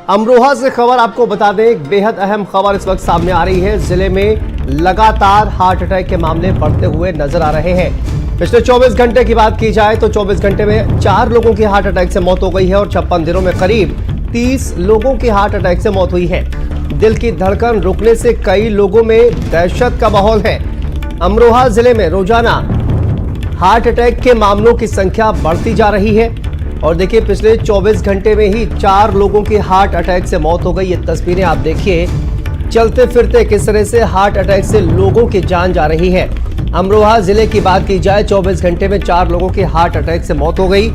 अमरोहा से खबर आपको बता दें, एक बेहद अहम खबर इस वक्त सामने आ रही है। जिले में लगातार हार्ट अटैक के मामले बढ़ते हुए नजर आ रहे हैं। पिछले 24 घंटे की बात की जाए तो 24 घंटे में 4 लोगों की हार्ट अटैक से मौत हो गई है और 56 दिनों में करीब 30 लोगों की हार्ट अटैक से मौत हुई है। दिल की धड़कन रुकने से कई लोगों में दहशत का माहौल है। अमरोहा जिले में रोजाना हार्ट अटैक के मामलों की संख्या बढ़ती जा रही है और देखिए पिछले 24 घंटे में ही 4 लोगों की हार्ट अटैक से मौत हो गई। ये तस्वीरें आप देखिए, चलते फिरते किस तरह से हार्ट अटैक से लोगों की जान जा रही है। अमरोहा जिले की बात की जाए, 24 घंटे में 4 लोगों की हार्ट अटैक से मौत हो गई।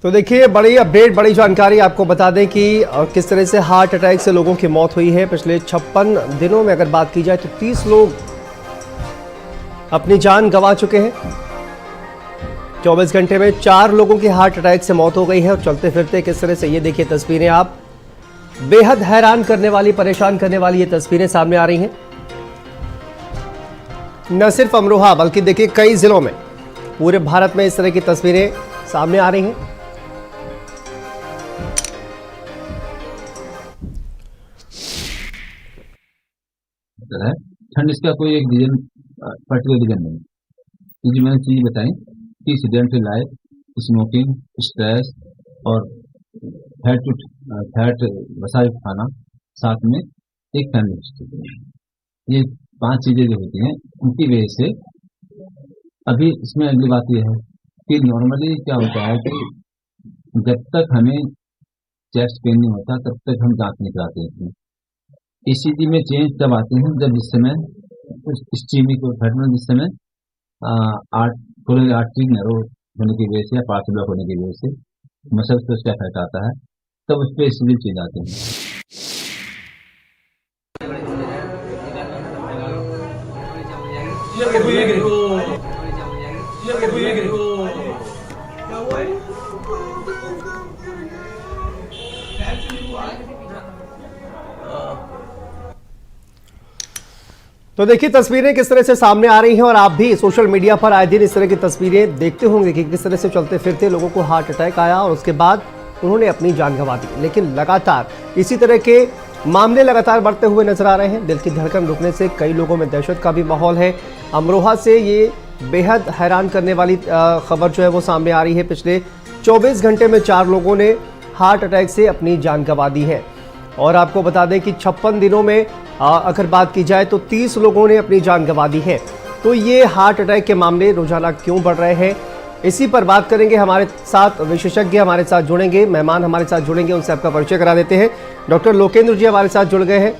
तो देखिए, बड़ी अपडेट, बड़ी जानकारी आपको बता दें कि किस तरह से हार्ट अटैक से लोगों की मौत हुई है। पिछले 56 दिनों में अगर बात की जाए तो 30 लोग अपनी जान गंवा चुके हैं। 24 घंटे में 4 लोगों की हार्ट अटैक से मौत हो गई है और चलते फिरते किस तरह से, ये देखिए तस्वीरें आप, बेहद हैरान करने वाली, परेशान करने वाली ये तस्वीरें सामने आ रही हैं। न सिर्फ अमरोहा बल्कि देखिए कई जिलों में, पूरे भारत में इस तरह की तस्वीरें सामने आ रही हैं। है ठंड, इसका कोई एक रीजन, पर्टिकुलर रीजन नहीं। ये जो मैंने चीज बताई कि सीडेंटरी लाइफ, स्मोकिंग, स्ट्रेस और फैट वसा खाना, साथ में एक फैमिली हिस्ट्री, ये 5 चीजें जो होती हैं उनकी वजह से। अभी इसमें अगली बात यह है कि नॉर्मली क्या होता है कि जब तक हमें चेस्ट पेन नहीं होता तब तक हम जांच नहीं कराते हैं। ईसीजी में चेंज तब आते हैं जब जिस समय इस्चीमिक और फैटमेंट, जिस समय आर्टरी नैरो होने की वजह से या पार्ट ब्लॉक होने की वजह से मसल्स पे उसका इफेक्ट आता है, तब उस पर ईसीजी चेंज आते हैं। तो देखिए तस्वीरें किस तरह से सामने आ रही हैं और आप भी सोशल मीडिया पर आए दिन इस तरह की तस्वीरें देखते होंगे कि किस तरह से चलते फिरते लोगों को हार्ट अटैक आया और उसके बाद उन्होंने अपनी जान गंवा दी। लेकिन लगातार इसी तरह के मामले लगातार बढ़ते हुए नजर आ रहे हैं। दिल की धड़कन रुकने से कई लोगों में दहशत का भी माहौल है। अमरोहा से ये बेहद हैरान करने वाली खबर जो है वो सामने आ रही है। पिछले 24 घंटे में 4 लोगों ने हार्ट अटैक से अपनी जान गंवा दी है और आपको बता दें कि 56 दिनों में अगर बात की जाए तो 30 लोगों ने अपनी जान गंवा दी है। तो ये हार्ट अटैक के मामले रोजाना क्यों बढ़ रहे हैं, इसी पर बात करेंगे। हमारे साथ विशेषज्ञ हमारे साथ जुड़ेंगे, मेहमान हमारे साथ जुड़ेंगे, उनसे आपका परिचय करा देते हैं। डॉक्टर लोकेंद्र जी हमारे साथ जुड़ गए हैं।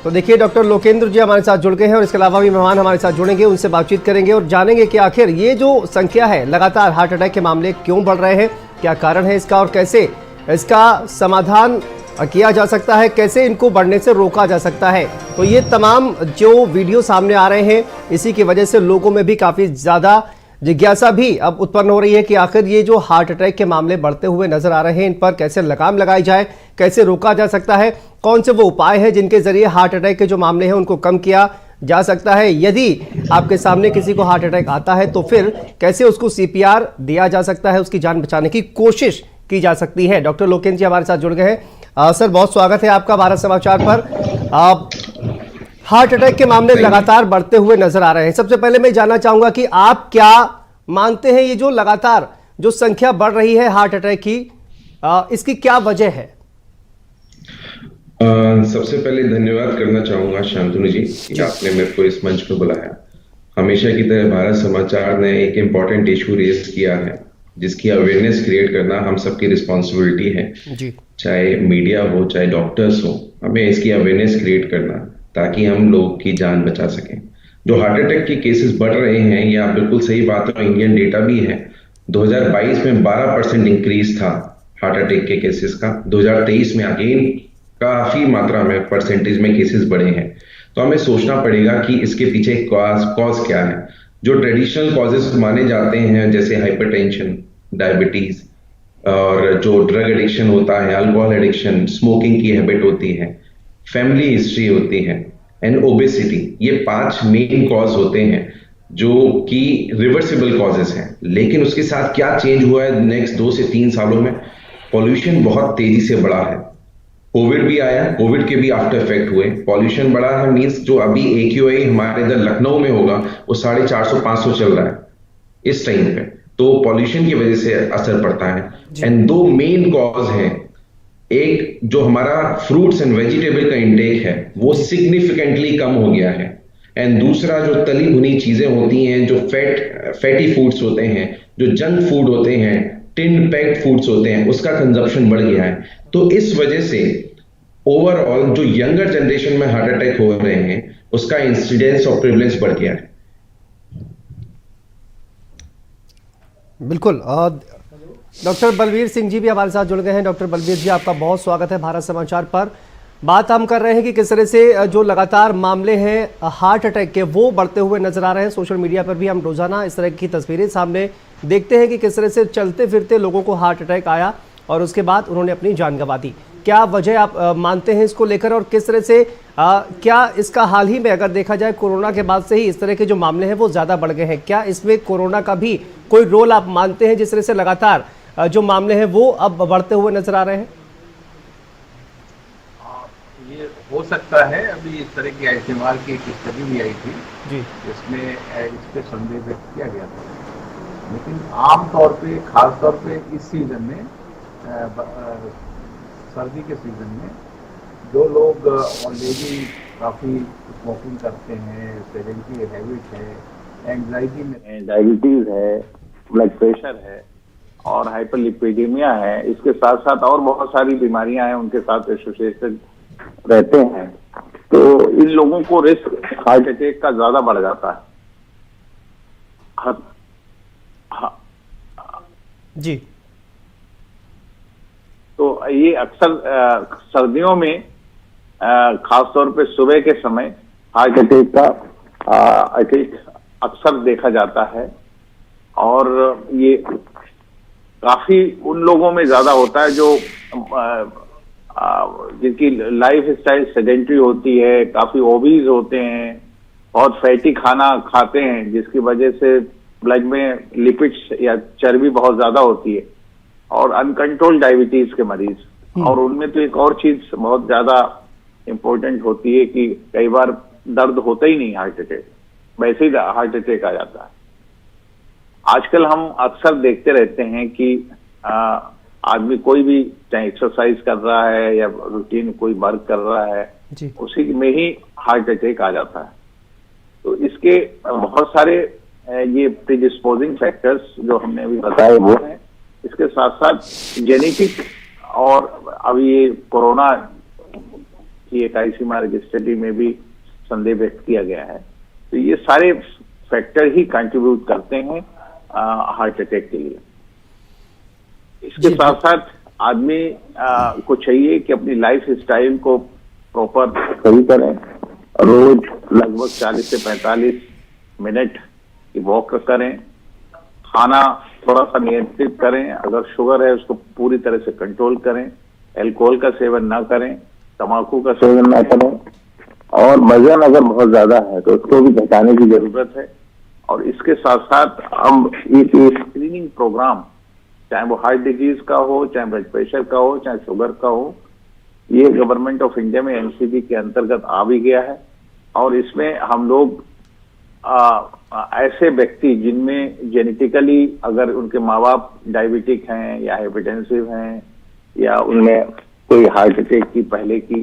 तो देखिए डॉक्टर लोकेंद्र जी हमारे साथ जुड़ गए हैं और इसके अलावा भी मेहमान हमारे साथ जुड़ेंगे, उनसे बातचीत करेंगे और जानेंगे कि आखिर ये जो संख्या है, लगातार हार्ट अटैक के मामले क्यों बढ़ रहे हैं, क्या कारण है इसका और कैसे इसका समाधान किया जा सकता है, कैसे इनको बढ़ने से रोका जा सकता है। तो ये तमाम जो वीडियो सामने आ रहे हैं, इसी की वजह से लोगों में भी काफ़ी ज़्यादा जिज्ञासा भी अब उत्पन्न हो रही है कि आखिर ये जो हार्ट अटैक के मामले बढ़ते हुए नजर आ रहे हैं, इन पर कैसे लगाम लगाई जाए, कैसे रोका जा सकता है, कौन से वो उपाय हैं जिनके जरिए हार्ट अटैक के जो मामले हैं उनको कम किया जा सकता है। यदि आपके सामने किसी को हार्ट अटैक आता है तो फिर कैसे उसको सीपीआर दिया जा सकता है, उसकी जान बचाने की कोशिश की जा सकती है। डॉक्टर लोकेंद्र जी हमारे साथ जुड़ गए हैं। सर, बहुत स्वागत है आपका भारत समाचार पर। हार्ट अटैक के मामले लगातार बढ़ते हुए नजर आ रहे हैं। सबसे पहले मैं जानना चाहूंगा कि आप क्या मानते हैं, ये जो लगातार जो संख्या बढ़ रही है हार्ट अटैक की, इसकी क्या वजह है? सबसे पहले धन्यवाद करना चाहूंगा शांतनु जी कि आपने मेरे को इस मंच पर बुलाया। हमेशा की तरह भारत समाचार ने एक इम्पोर्टेंट इशू रेज किया है जिसकी अवेयरनेस क्रिएट करना हम सबकी रिस्पॉन्सिबिलिटी है जी। चाहे मीडिया हो, चाहे डॉक्टर्स हो, हमें इसकी अवेयरनेस क्रिएट करना ताकि हम लोग की जान बचा सकें। जो हार्ट अटैक के केसेस बढ़ रहे हैं, ये आप बिल्कुल सही बात है, इंडियन डेटा भी है। 2022 में 12% इंक्रीज था हार्ट अटैक के केसेस का। 2023 में अगेन काफी मात्रा में परसेंटेज में केसेस बढ़े हैं। तो हमें सोचना पड़ेगा कि इसके पीछे कॉज क्या है। जो ट्रेडिशनल कॉजेस माने जाते हैं, जैसे हाइपरटेंशन, डायबिटीज, और जो ड्रग एडिक्शन होता है, अल्कोहल एडिक्शन, स्मोकिंग की हैबिट होती है, फैमिली हिस्ट्री होती है, एंड ओबेसिटी, ये 5 मेन कॉज होते हैं जो कि रिवर्सिबल कॉजेस हैं। लेकिन उसके साथ क्या चेंज हुआ है नेक्स्ट 2 से 3 सालों में? पॉल्यूशन बहुत तेजी से बढ़ा है। कोविड भी आया, कोविड के भी आफ्टर इफेक्ट हुए। पॉल्यूशन बढ़ा है मींस जो अभी AQI हमारे इधर लखनऊ में होगा वो 450-500 चल रहा है इस टाइम पे। तो पॉल्यूशन की वजह से असर पड़ता है। एंड 2 मेन कॉज हैं, एक जो हमारा फ्रूट्स एंड वेजिटेबल का इंटेक है वो सिग्निफिकेंटली कम हो गया है, एंड दूसरा जो तली भुनी चीजें होती हैं, जो फैटी फूड्स होते हैं, जो जंक फूड होते हैं, टिन पैक्ड फूड्स होते हैं, उसका कंजप्शन बढ़ गया है। तो इस वजह से ओवरऑल जो यंगर जनरेशन में हार्ट अटैक हो रहे हैं उसका इंसिडेंस और प्रिवलेंस बढ़ गया है। बिल्कुल। डॉक्टर बलवीर सिंह जी भी हमारे साथ जुड़ गए हैं। डॉक्टर बलवीर जी, आपका बहुत स्वागत है भारत समाचार पर। बात हम कर रहे हैं कि किस तरह से जो लगातार मामले हैं हार्ट अटैक के वो बढ़ते हुए नजर आ रहे हैं। सोशल मीडिया पर भी हम रोजाना इस तरह की तस्वीरें सामने देखते हैं कि किस तरह से चलते फिरते लोगों को हार्ट अटैक आया और उसके बाद उन्होंने अपनी जान गंवा दी। क्या वजह आप मानते हैं इसको लेकर, और किस तरह से क्या इसका हाल ही में अगर देखा जाए कोरोना के बाद से ही इस तरह के जो मामले हैं वो ज़्यादा बढ़ गए हैं, क्या इसमें कोरोना का भी कोई रोल आप मानते हैं जिस तरह से लगातार जो मामले हैं वो अब बढ़ते हुए नजर आ रहे हैं? ये हो सकता है। अभी इस तरह की आईसीएमआर की एक स्टडी भी आई थी जी, जिसमें इस पे संदेह व्यक्त किया गया था। लेकिन आमतौर पे, खास तौर पे इस सीजन में, सर्दी के सीजन में, जो लोग ऑलरेडी काफ़ी स्मोकिंग करते हैं, सेडेंटरी हैबिट है, एंग्जाइटी में है, डायबिटीज है, ब्लड प्रेशर है और हाइपरलिपिडेमिया है, इसके साथ साथ और बहुत सारी बीमारियां हैं उनके साथ एसोसिएटेड रहते हैं, तो इन लोगों को रिस्क हार्ट अटैक का ज्यादा बढ़ जाता है। जी, तो ये अक्सर सर्दियों में खासतौर पे सुबह के समय हार्ट अटैक का अटैक अक्सर देखा जाता है, और ये काफी उन लोगों में ज्यादा होता है जो जिनकी लाइफ स्टाइल सेडेंटरी होती है, काफी ओबीज होते हैं, बहुत फैटी खाना खाते हैं, जिसकी वजह से ब्लड में लिपिड्स या चर्बी बहुत ज्यादा होती है, और अनकंट्रोल्ड डायबिटीज के मरीज। और उनमें तो एक और चीज बहुत ज्यादा इंपॉर्टेंट होती है कि कई बार दर्द होता ही नहीं हार्ट अटैक, वैसे ही हार्ट अटैक आ जाता है। आजकल हम अक्सर देखते रहते हैं कि आदमी कोई भी चाहे एक्सरसाइज कर रहा है या रूटीन कोई वर्क कर रहा है, उसी में ही हार्ट अटैक आ जाता है। तो इसके बहुत सारे ये प्रीडिस्पोजिंग फैक्टर्स जो हमने अभी बताए वो हैं। इसके साथ साथ जेनेटिक, और अभी ये कोरोना की एक आईसीएमआर स्टडी में भी संदेह व्यक्त किया गया है। तो ये सारे फैक्टर ही कंट्रीब्यूट करते हैं हार्ट अटैक के लिए। इसके साथ साथ आदमी को चाहिए कि अपनी लाइफ स्टाइल को प्रॉपर सही करें, रोज लगभग 40 से 45 मिनट की वॉक करें, खाना थोड़ा सा नियंत्रित करें, अगर शुगर है उसको पूरी तरह से कंट्रोल करें, अल्कोहल का सेवन ना करें, तंबाकू का सेवन ना करें, और वजन अगर बहुत ज्यादा है तो उसको भी घटाने की जरूरत है। और इसके साथ साथ हम एक स्क्रीनिंग प्रोग्राम, चाहे वो हार्ट डिजीज का हो, चाहे ब्लड प्रेशर का हो, चाहे शुगर का हो, ये गवर्नमेंट ऑफ इंडिया में एनसीडी के अंतर्गत आ भी गया है। और इसमें हम लोग ऐसे व्यक्ति जिनमें जेनेटिकली अगर उनके माँ बाप डायबिटिक हैं या हाइपरटेंसिव हैं या उनमें कोई हार्ट अटैक की पहले की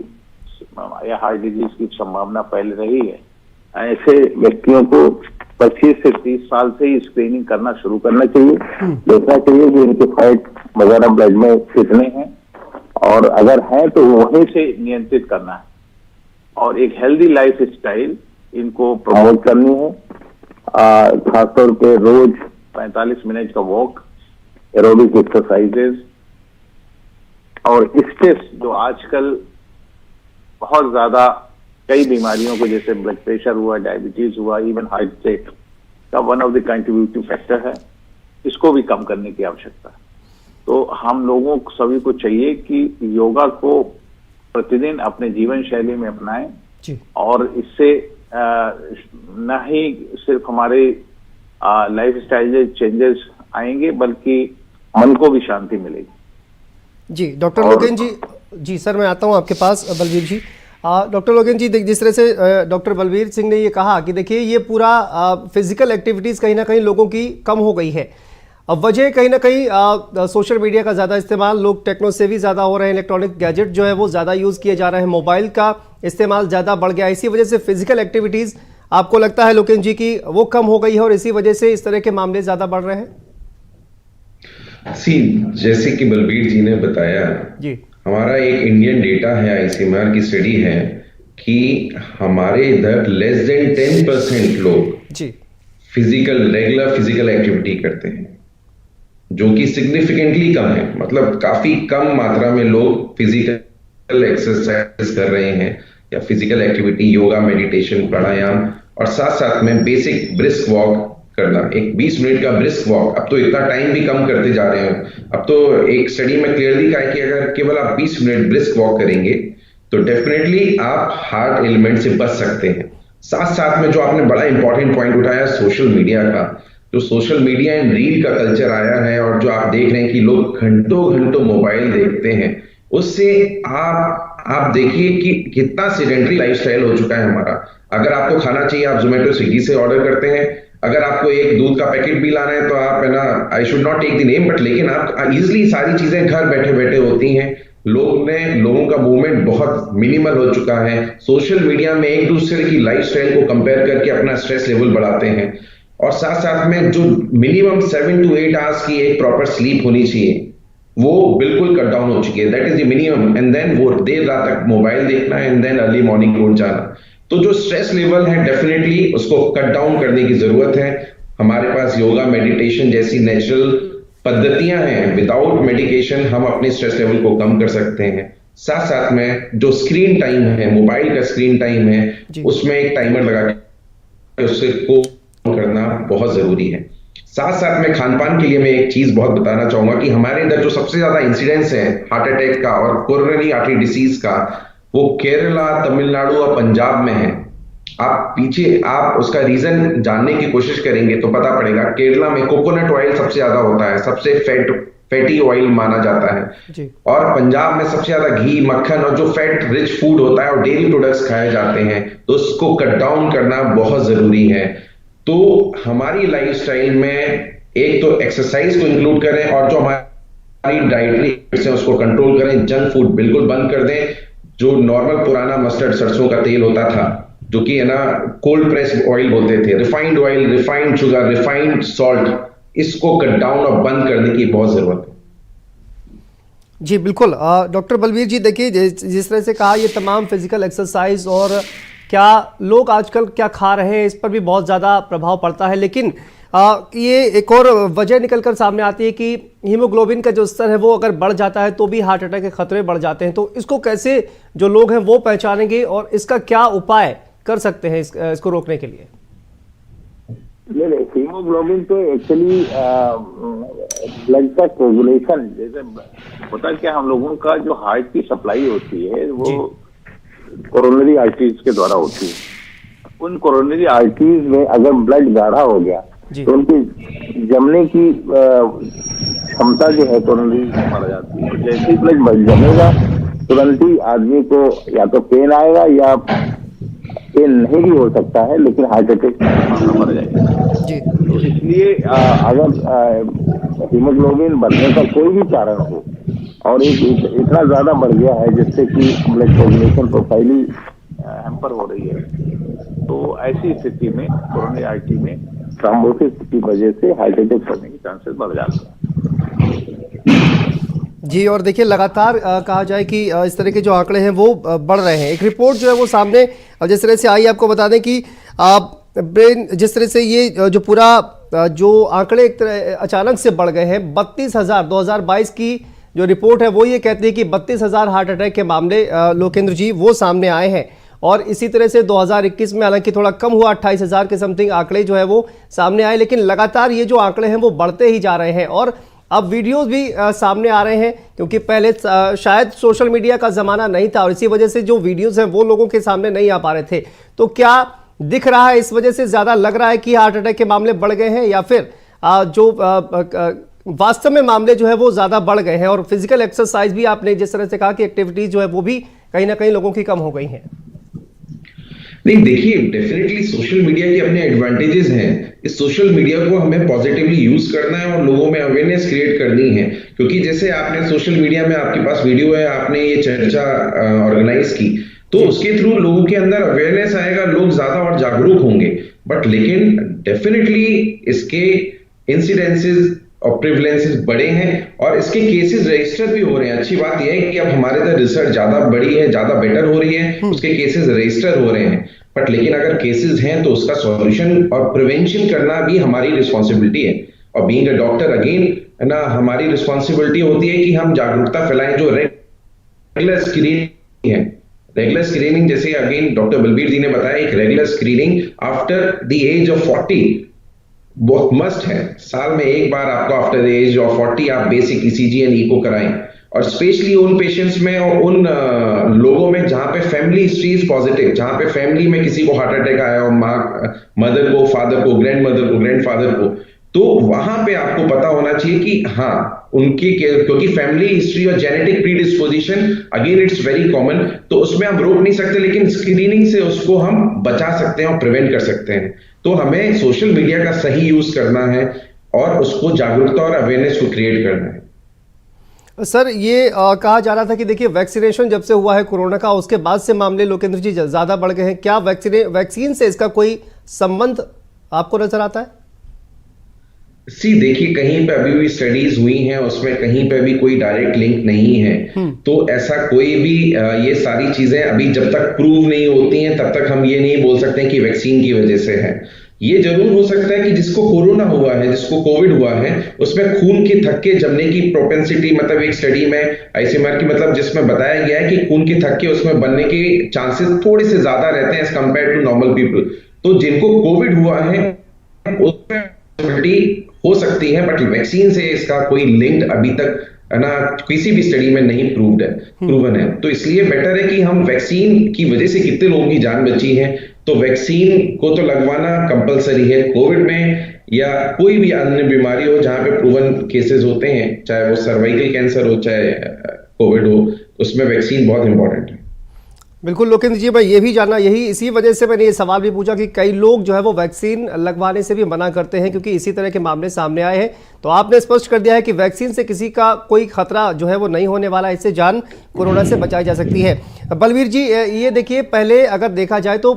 या हार्ट डिजीज की संभावना पहले रही है, ऐसे व्यक्तियों को 25 से 30 साल से ही स्क्रीनिंग करना शुरू करना चाहिए। देखना चाहिए कि इनके फैट वगैरह ब्लड में कितने हैं, और अगर हैं तो वहीं से नियंत्रित करना है। और एक हेल्दी लाइफ स्टाइल इनको प्रमोट करनी है। खासतौर पे रोज 45 मिनट का वॉक, एरोबिक एक्सरसाइजेज और स्ट्रेस जो आजकल बहुत ज्यादा कई बीमारियों को जैसे ब्लड प्रेशर हुआ, डायबिटीज हुआ, इवन हार्ट अटैक का one of the contributing factor है, इसको भी कम करने की आवश्यकता है। तो हम लोगों को सभी को चाहिए कि योगा को प्रतिदिन अपने जीवन शैली में अपनाएं जी। और इससे न ही सिर्फ हमारे लाइफ स्टाइल चेंजेस आएंगे बल्कि मन को भी शांति मिलेगी। जी डॉक्टर लोकेन जी सर मैं आता हूं आपके पास। बलवीर जी, डॉक्टर लोकेन जी, जिस तरह से डॉक्टर बलवीर सिंह ने ये कहा कि देखिए ये पूरा फिजिकल एक्टिविटीज़ कहीं ना कहीं लोगों की कम हो गई है। अब वजह कहीं ना कहीं सोशल मीडिया का ज़्यादा इस्तेमाल, लोग टेक्नो से भी ज़्यादा हो रहे हैं, इलेक्ट्रॉनिक गैजेट जो है वो ज़्यादा यूज़ किए जा रहे हैं, मोबाइल का इस्तेमाल ज़्यादा बढ़ गया है। इसी वजह से फिजिकल एक्टिविटीज़ आपको लगता है लोकेन जी की वो कम हो गई है और इसी वजह से इस तरह के मामले ज़्यादा बढ़ रहे हैं? जैसे कि बलबीर जी ने बताया जी, हमारा एक इंडियन डेटा है, आईसीएमआर की स्टडी है कि हमारे इधर लेस देन 10% लोग जी, रेगुलर फिजिकल एक्टिविटी करते हैं, जो कि सिग्निफिकेंटली कम है। मतलब काफी कम मात्रा में लोग फिजिकल एक्सरसाइज कर रहे हैं या फिजिकल एक्टिविटी, योगा, मेडिटेशन, प्राणायाम और साथ साथ में बेसिक ब्रिस्क वॉक करना। एक 20 मिनट का ब्रिस्क वॉक, अब तो इतना टाइम भी कम करते जा रहे हैं। अब तो एक स्टडी में क्लियरली कहा है कि अगर केवल आप 20 मिनट ब्रिस्क वॉक करेंगे तो डेफिनेटली आप हार्ट एलिमेंट से बच सकते हैं। साथ साथ में जो आपने बड़ा इंपॉर्टेंट पॉइंट उठाया सोशल मीडिया का, जो सोशल मीडिया एंड रील का कल्चर आया है और जो आप देख रहे हैं कि लोग घंटों घंटों मोबाइल देखते हैं, उससे आप देखिए कि कितना सेडेंटरी लाइफस्टाइल हो चुका है हमारा। अगर आपको खाना चाहिए आप जोमेटो, स्विगी से ऑर्डर करते हैं। अगर आपको एक दूध का पैकेट भी लाना है तो आप, है ना, I should not take the name, but लेकिन आप इजिली सारी चीजें घर बैठे बैठे होती हैं। लोगों का मूवमेंट बहुत मिनिमल हो चुका है। सोशल मीडिया में एक दूसरे की लाइफस्टाइल को कंपेयर करके अपना स्ट्रेस लेवल बढ़ाते हैं और साथ साथ में जो मिनिमम 7 to 8 आवर्स की एक प्रॉपर स्लीप होनी चाहिए वो बिल्कुल कट डाउन हो चुकी है। That is the minimum. And then वो देर रात तक मोबाइल देखना एंड देन अर्ली मॉर्निंग उठ जाना। तो जो स्ट्रेस लेवल है डेफिनेटली उसको कट डाउन करने की जरूरत है। हमारे पास योगा, मेडिटेशन जैसी नेचुरल पद्धतियां हैं, विदाउट मेडिकेशन हम अपने स्ट्रेस लेवल को कम कर सकते हैं। साथ साथ में जो स्क्रीन टाइम है, मोबाइल का स्क्रीन टाइम है, उसमें एक टाइमर लगा के उससे को करना बहुत जरूरी है। साथ साथ में खान पान के लिए मैं एक चीज बहुत बताना चाहूंगा कि हमारे इधर जो सबसे ज्यादा इंसिडेंस है हार्ट अटैक का और कोरोनरी आर्टरी डिसीज का, वो केरला, तमिलनाडु और पंजाब में है। आप उसका रीजन जानने की कोशिश करेंगे तो पता पड़ेगा। केरला में कोकोनट ऑयल सबसे ज्यादा होता है, सबसे फैटी ऑयल माना जाता है जी। और पंजाब में सबसे ज्यादा घी, मक्खन और जो फैट रिच फूड होता है और डेयरी प्रोडक्ट्स खाए जाते हैं, तो उसको कट डाउन करना बहुत जरूरी है। तो हमारी लाइफस्टाइल में एक तो एक्सरसाइज को इंक्लूड करें और जो हमारी डाइटरी है उसको कंट्रोल करें। जंक फूड बिल्कुल बंद कर दें। जो नॉर्मल पुराना मस्टर्ड सरसों का तेल होता था, जो कि है ना कोल्ड प्रेस ऑयल बोलते थे, refined oil, refined sugar, refined salt, इसको कट डाउन और बंद करने की बहुत जरूरत है। जी बिल्कुल। डॉक्टर बलवीर जी, देखिए जिस तरह से कहा ये तमाम फिजिकल एक्सरसाइज और क्या लोग आजकल क्या खा रहे हैं इस पर भी बहुत ज़्यादा प्रभाव पड़ता है, लेकिन ये एक और वजह निकलकर सामने आती है कि हीमोग्लोबिन का जो स्तर है वो अगर बढ़ जाता है तो भी हार्ट अटैक के खतरे बढ़ जाते हैं। तो इसको कैसे जो लोग हैं वो पहचानेंगे और इसका क्या उपाय कर सकते हैं इसको रोकने के लिए? नहीं, हीमोग्लोबिन तो एक्चुअली ब्लड का कोगुलेशन जैसे होता है। क्या हम लोगों का जो हार्ट की सप्लाई होती है वो कोरोनरी आर्टरीज के द्वारा होती है। उन कोरोनरी आर्टरीज में अगर ब्लड गाढ़ा हो गया तो उनकी जमने की क्षमता जो है कोरोनरी मर जाती है। जैसे ही ब्लड जमेगा तुरंत ही आदमी को या तो पेन आएगा या पेन नहीं भी हो सकता है, लेकिन हार्ट अटैक मर जाएगा जी। तो इसलिए अगर हीमोग्लोबिन बढ़ने का कोई भी कारण हो और इतना ज्यादा बढ़ गया है जिससे कि ब्लड कोगुलेशन प्रोफाइल ही हैम्पर हो रही है, तो ऐसी स्थिति में कोरोनरी आर्टरी में थ्रोम्बोसिस की वजह से हार्ट अटैक होने के चांसेस बढ़ जाते हैं जी। और देखिए लगातार कहा जाए कि इस तरह के जो आंकड़े हैं वो बढ़ रहे हैं। एक रिपोर्ट जो है वो सामने जिस तरह से आई, आपको बता दें कि ब्रेन जिस तरह से ये जो पूरा जो आंकड़े एक तरह अचानक से बढ़ गए हैं, 32,000 2022 की जो रिपोर्ट है वो ये कहती है कि 32,000 हार्ट अटैक के मामले लोकेंद्र जी वो सामने आए हैं। और इसी तरह से 2021 में हालांकि थोड़ा कम हुआ, 28,000 के समथिंग आंकड़े जो है वो सामने आए, लेकिन लगातार ये जो आंकड़े हैं वो बढ़ते ही जा रहे हैं। और अब वीडियोस भी सामने आ रहे हैं, क्योंकि पहले शायद सोशल मीडिया का ज़माना नहीं था और इसी वजह से जो वीडियोस हैं वो लोगों के सामने नहीं आ पा रहे थे। तो क्या दिख रहा है इस वजह से ज़्यादा लग रहा है कि हार्ट अटैक के मामले बढ़ गए हैं, या फिर जो वास्तव में मामले जो है वो ज़्यादा बढ़ गए हैं? और फिजिकल एक्सरसाइज भी आपने जिस तरह से कहा कि एक्टिविटीज़ जो है वो भी कहीं ना कहीं लोगों की कम हो गई हैं। नहीं, देखिए, डेफिनेटली सोशल मीडिया के अपने एडवांटेजेस हैं। इस सोशल मीडिया को हमें पॉजिटिवली यूज करना है और लोगों में अवेयरनेस क्रिएट करनी है, क्योंकि जैसे आपने सोशल मीडिया में आपके पास वीडियो है, आपने ये चर्चा ऑर्गेनाइज की, तो उसके थ्रू लोगों के अंदर अवेयरनेस आएगा, लोग ज्यादा और जागरूक होंगे। बट लेकिन डेफिनेटली इसके इंसिडेंसेस और प्रिवलेंसेस बड़े हैं और इसके केसेस रजिस्टर भी हो रहे हैं। अच्छी बात यह है कि अब हमारे इधर रिसर्च ज्यादा बड़ी है, ज्यादा बेटर हो रही है, उसके केसेस रजिस्टर हो रहे हैं। बट लेकिन अगर केसेस हैं तो उसका सॉल्यूशन और प्रिवेंशन करना भी हमारी रिस्पॉन्सिबिलिटी है। और बीइंग अ डॉक्टर अगेन है ना, हमारी रिस्पॉन्सिबिलिटी होती है कि हम जागरूकता फैलाएं। जो रेगुलर स्क्रीनिंग है, रेगुलर स्क्रीनिंग, जैसे अगेन डॉक्टर बलबीर जी ने बताया, एक regular screening after the age of 40 बहुत मस्ट है। साल में एक बार आपको आफ्टर द एज ऑफ 40 आप बेसिक ईसीजी एंड इको कराएं। और स्पेशली उन पेशेंट्स में और उन लोगों में जहां पे फैमिली हिस्ट्री इज पॉजिटिव, जहां पे फैमिली में किसी को हार्ट अटैक आया हो, मदर को, फादर को, ग्रैंड मदर को, ग्रैंड फादर को, तो वहां पे आपको पता होना चाहिए कि हाँ उनकी, क्योंकि फैमिली हिस्ट्री और genetic predisposition again it's very common, तो उसमें हम रोक नहीं सकते, लेकिन स्क्रीनिंग से उसको हम बचा सकते हैं और प्रिवेंट कर सकते हैं। तो हमें सोशल मीडिया का सही यूज करना है और उसको जागरूकता और अवेयरनेस को क्रिएट करना है। सर, ये कहा जा रहा था कि देखिए वैक्सीनेशन जब से हुआ है कोरोना का, उसके बाद से मामले लोकेंद्र जी ज़्यादा बढ़ गए हैं। क्या वैक्सीन से इसका कोई संबंध आपको नजर आता है? देखिए, कहीं पे अभी भी स्टडीज हुई हैं, उसमें कहीं पे भी कोई डायरेक्ट लिंक नहीं है। तो ऐसा कोई भी ये सारी चीजें अभी जब तक प्रूव नहीं होती हैं तब तक हम ये नहीं बोल सकते हैं कि वैक्सीन की वजह से है। ये जरूर हो सकता है कि जिसको कोरोना हुआ है, जिसको कोविड हुआ है, उसमें खून के थक्के जमने की प्रोपेंसिटी, मतलब एक स्टडी में आईसीएमआर की, मतलब जिसमें बताया गया है कि खून के थक्के उसमें बनने के चांसेस थोड़े से ज्यादा रहते हैं as compare to normal people. तो जिनको कोविड हुआ है उसमें हो सकती है, बट वैक्सीन से इसका कोई लिंक अभी तक है ना किसी भी स्टडी में नहीं प्रूवन है। तो इसलिए बेटर है कि हम वैक्सीन की वजह से कितने लोगों की जान बची है, तो वैक्सीन को तो लगवाना कंपलसरी है। कोविड में या कोई भी अन्य बीमारी हो जहां पे प्रूवन केसेस होते हैं, चाहे वो सर्वाइकल कैंसर हो चाहे कोविड हो, उसमें वैक्सीन बहुत इंपॉर्टेंट है। बिल्कुल लोकेंद्र जी, मैं ये भी जानना, इसी वजह से मैंने ये सवाल भी पूछा कि कई लोग जो है वो वैक्सीन लगवाने से भी मना करते हैं क्योंकि इसी तरह के मामले सामने आए हैं। तो आपने स्पष्ट कर दिया है कि वैक्सीन से किसी का कोई खतरा जो है वो नहीं होने वाला, इससे जान कोरोना से बचाई जा सकती है। बलबीर जी, ये देखिए, पहले अगर देखा जाए तो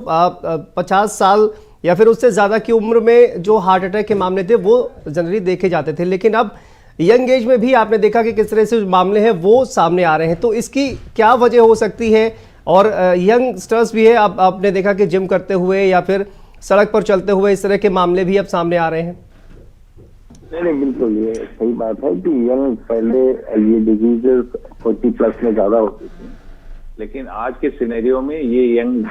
50 साल या फिर उससे ज़्यादा की उम्र में जो हार्ट अटैक के मामले थे वो जनरली देखे जाते थे, लेकिन अब यंग एज में भी आपने देखा कि किस तरह से मामले हैं वो सामने आ रहे हैं। तो इसकी क्या वजह हो सकती है? और यंगस्टर्स भी है, आपने देखा कि जिम करते हुए या फिर सड़क पर चलते हुए इस तरह के मामले भी अब सामने आ रहे हैं। नहीं, बिल्कुल ये सही बात है कि यंग, पहले ये डिजीजेस 40+ में ज्यादा होती थी, लेकिन आज के सिनेरियो में ये यंग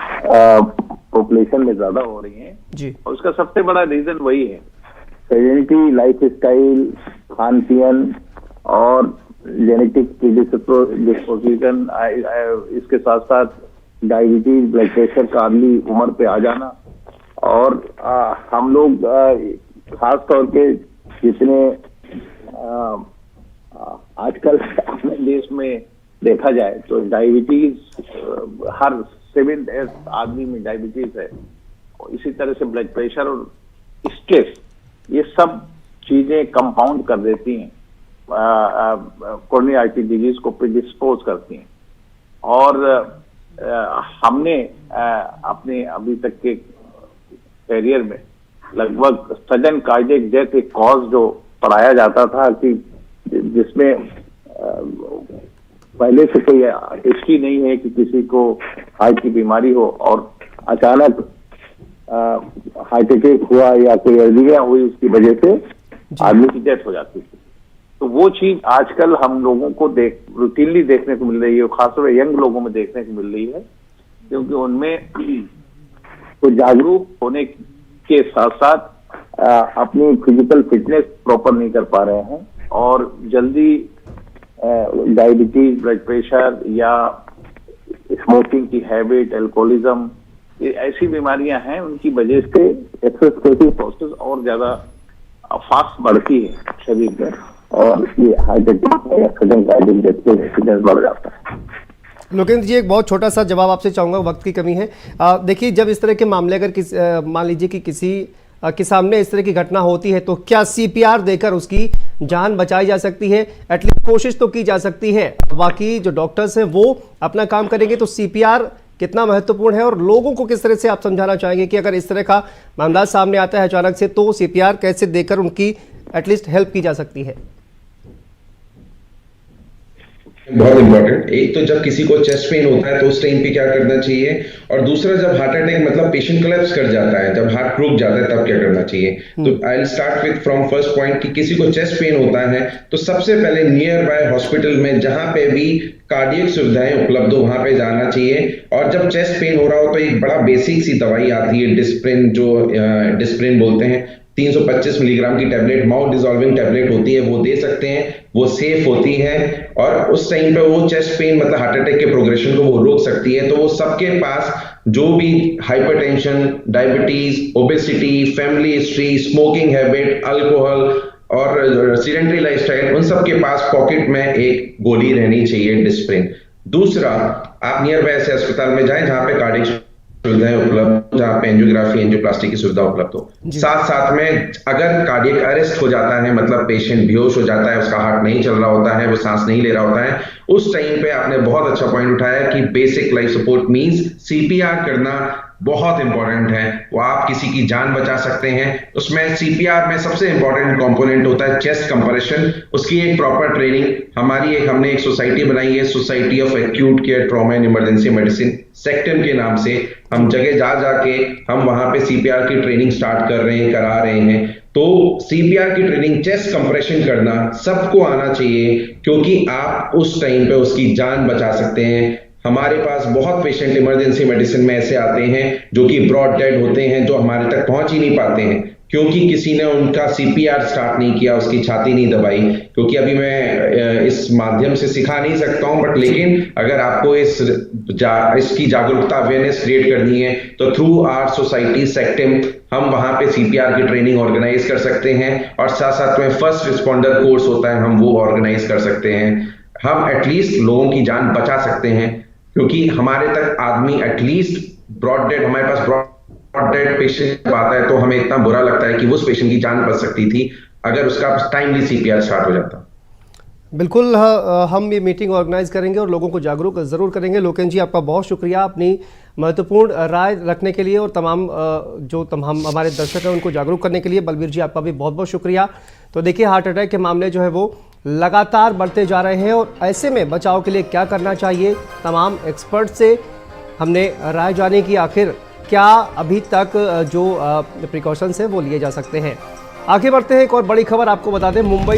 पॉपुलेशन में ज्यादा हो रही है जी। और उसका सबसे बड़ा रीजन वही है, सेडेंटरी लाइफ स्टाइल, खान पीन और जेनेटिक प्रीडिस्पोजिशन, इसके साथ साथ डायबिटीज, ब्लड प्रेशर का अर्ली उम्र पे आ जाना। और हम लोग खास तौर पे जितने आजकल अपने देश में देखा जाए तो डायबिटीज हर 7th आदमी में डायबिटीज है। इसी तरह से ब्लड प्रेशर और स्ट्रेस, ये सब चीजें कंपाउंड कर देती हैं, कोरोनरी आर्टरी डिजीज को प्रीडिस्पोज करती हैं। और हमने अपने अभी तक के कैरियर में लगभग सडन कार्डियक डेथ एक कॉज जो पढ़ाया जाता था कि जिसमें पहले से कोई हिस्ट्री नहीं है कि किसी को हार्ट की बीमारी हो और अचानक हार्ट अटैक हुआ या कोई अर्जिया हुई, उसकी वजह से आदमी की डेथ हो जाती थी। तो वो चीज आजकल हम लोगों को रूटीनली देखने को मिल रही है, खासतौर पर यंग लोगों में देखने को मिल रही है, क्योंकि उनमें तो जागरूक होने के साथ साथ अपनी फिजिकल फिटनेस प्रॉपर नहीं कर पा रहे हैं और जल्दी डायबिटीज, ब्लड प्रेशर या स्मोकिंग की हैबिट, अल्कोहलिज्म, ये ऐसी बीमारियां हैं, उनकी वजह से एक्सेसिव प्रोसेस और ज्यादा फास्ट बढ़ती है शरीर में और ये हार्ट अटैक या सडन कार्डियक डेथ के इंसिडेंस बढ़ जाता है। लोकेंद्र जी, एक बहुत छोटा सा जवाब आपसे चाहूँगा, वक्त की कमी है। देखिए, जब इस तरह के मामले अगर मान लीजिए कि किसी के सामने इस तरह की घटना होती है तो क्या सीपीआर देकर उसकी जान बचाई जा सकती है? एटलीस्ट कोशिश तो की जा सकती है। बाकी जो डॉक्टर्स हैं वो अपना काम करेंगे, तो सीपीआर कितना महत्वपूर्ण है और लोगों को किस तरह से आप समझाना चाहेंगे कि अगर इस तरह का मामला सामने आता है अचानक से, तो सीपीआर कैसे देकर उनकी एटलीस्ट हेल्प की जा सकती है? बहुत इंपॉर्टेंट, एक तो जब किसी को चेस्ट पेन होता है तो उस टाइम पे क्या करना चाहिए, और दूसरा जब हार्ट अटैक मतलब पेशेंट कोलैप्स कर जाता है, जब हार्ट रुक जाता है, तब क्या करना चाहिए। तो I will start with from first point कि किसी को चेस्ट पेन होता है तो सबसे पहले नियर बाय हॉस्पिटल में जहां पे भी कार्डियक सुविधाएं उपलब्ध हो वहां पे जाना चाहिए। और जब चेस्ट पेन हो रहा हो तो एक बड़ा बेसिक सी दवाई आती है डिस्प्रिन, जो डिस्प्रिन बोलते हैं, 325 मिलीग्राम की टैबलेट, माउथ डिसॉल्विंग टैबलेट होती है, वो दे सकते हैं, वो सेफ होती है और उस टाइम पे वो चेस्ट पेन मतलब हार्ट अटैक के प्रोग्रेशन को वो रोक सकती है। तो वो सबके पास जो भी hypertension, diabetes, obesity, family history, smoking habit, alcohol और सीडेंटरी लाइफस्टाइल, उन सब के पास पॉकेट में एक गोली रहनी चाहिए डिस्प्रिन। दूसरा, आप नियर बाय ऐसे अस्पताल में जाएं जहां पे कार्डियक सुविधाएं उपलब्ध, जहां पे एंजियोग्राफी, एंजियोप्लास्टी की सुविधा उपलब्ध हो। साथ साथ में अगर कार्डियक अरेस्ट हो जाता है, मतलब पेशेंट बेहोश हो जाता है, उसका हार्ट नहीं चल रहा होता है, वो सांस नहीं ले रहा होता है, उस टाइम पे आपने बहुत अच्छा पॉइंट उठाया कि basic life support means CPR करना बहुत इंपॉर्टेंट है। वो आप किसी की जान बचा सकते हैं। उसमें सीपीआर में सबसे इंपॉर्टेंट कंपोनेंट होता है चेस्ट कंप्रेशन। उसकी एक प्रॉपर ट्रेनिंग हमने एक सोसाइटी बनाई है, society of acute care trauma and emergency medicine, सेक्टम के नाम से। हम जगह जा जाके हम वहां पे सीपीआर की ट्रेनिंग स्टार्ट कर रहे हैं, करा रहे हैं। तो सीपीआर की ट्रेनिंग, चेस्ट कंप्रेशन करना सबको आना चाहिए, क्योंकि आप उस टाइम पे उसकी जान बचा सकते हैं। हमारे पास बहुत पेशेंट इमरजेंसी मेडिसिन में ऐसे आते हैं जो कि ब्रॉड डेड होते हैं, जो हमारे तक पहुंच ही नहीं पाते हैं क्योंकि किसी ने उनका सीपीआर स्टार्ट नहीं किया, उसकी छाती नहीं दबाई। क्योंकि अभी मैं इस माध्यम से सिखा नहीं सकता हूं, बट लेकिन अगर आपको इसकी जागरूकता, अवेयरनेस क्रिएट करनी है तो थ्रू आवर सोसाइटी सेक्टिम हम वहां पे सीपीआर की ट्रेनिंग ऑर्गेनाइज कर सकते हैं और साथ साथ में फर्स्ट रिस्पॉन्डर कोर्स होता है, हम वो ऑर्गेनाइज कर सकते हैं। हम एटलीस्ट लोगों की जान बचा सकते हैं, क्योंकि हमारे तक आदमी एटलीस्ट ब्रॉड डेड, हमारे पास ब्रॉड डेड पेशेंट आता है तो हमें इतना बुरा लगता है कि उस पेशेंट की जान बच सकती थी अगर उसका टाइमली सीपीआर स्टार्ट हो जाता। बिल्कुल, हम ये मीटिंग ऑर्गेनाइज करेंगे और लोगों को जागरूक ज़रूर करेंगे। लोकेंद्र जी, आपका बहुत शुक्रिया अपनी महत्वपूर्ण राय रखने के लिए और तमाम हम हमारे दर्शक हैं उनको जागरूक करने के लिए। बलबीर जी, आपका भी बहुत बहुत शुक्रिया। तो देखिए, हार्ट अटैक के मामले जो है वो लगातार बढ़ते जा रहे हैं और ऐसे में बचाव के लिए क्या करना चाहिए, तमाम एक्सपर्ट से हमने राय जानी कि आखिर क्या अभी तक जो प्रिकॉशंस हैं वो लिए जा सकते हैं। आगे बढ़ते हैं, एक और बड़ी खबर आपको बता दें। मुंबई